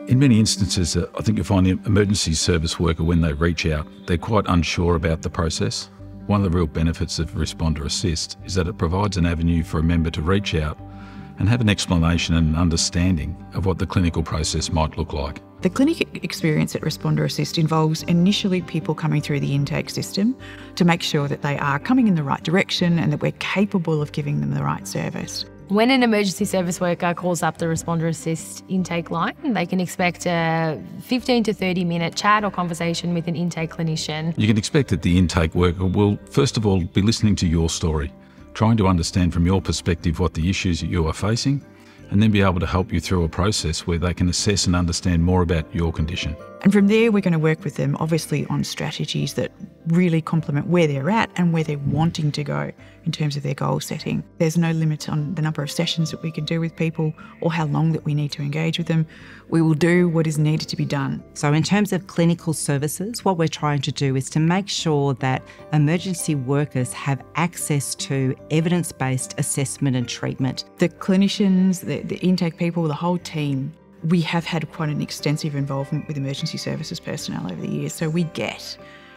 In many instances, I think you'll find the emergency service worker, when they reach out, they're quite unsure about the process. One of the real benefits of Responder Assist is that it provides an avenue for a member to reach out and have an explanation and an understanding of what the clinical process might look like. The clinic experience at Responder Assist involves initially people coming through the intake system to make sure that they are coming in the right direction and that we're capable of giving them the right service. When an emergency service worker calls up the Responder Assist intake line, they can expect a 15 to 30 minute chat or conversation with an intake clinician. You can expect that the intake worker will, first of all, be listening to your story, trying to understand from your perspective what the issues that you are facing, and then be able to help you through a process where they can assess and understand more about your condition. And from there, we're going to work with them, obviously, on strategies that really complement where they're at and where they're wanting to go in terms of their goal setting. There's no limit on the number of sessions that we can do with people or how long that we need to engage with them. We will do what is needed to be done. So in terms of clinical services, what we're trying to do is to make sure that emergency workers have access to evidence-based assessment and treatment. The clinicians, the intake people, the whole team, we have had quite an extensive involvement with emergency services personnel over the years, so we get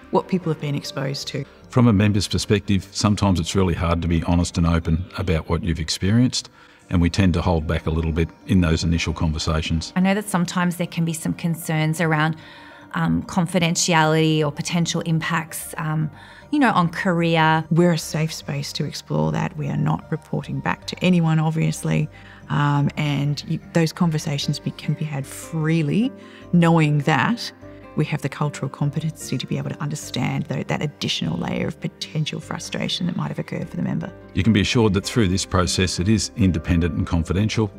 what people have been exposed to. From a member's perspective, sometimes it's really hard to be honest and open about what you've experienced, and we tend to hold back a little bit in those initial conversations. I know that sometimes there can be some concerns around confidentiality or potential impacts, on career. We're a safe space to explore that. We are not reporting back to anyone, obviously, and those conversations can be had freely, knowing that we have the cultural competency to be able to understand that additional layer of potential frustration that might have occurred for the member. You can be assured that through this process it is independent and confidential.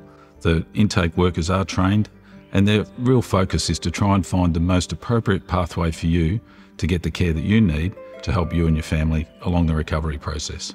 The intake workers are trained, and their real focus is to try and find the most appropriate pathway for you to get the care that you need to help you and your family along the recovery process.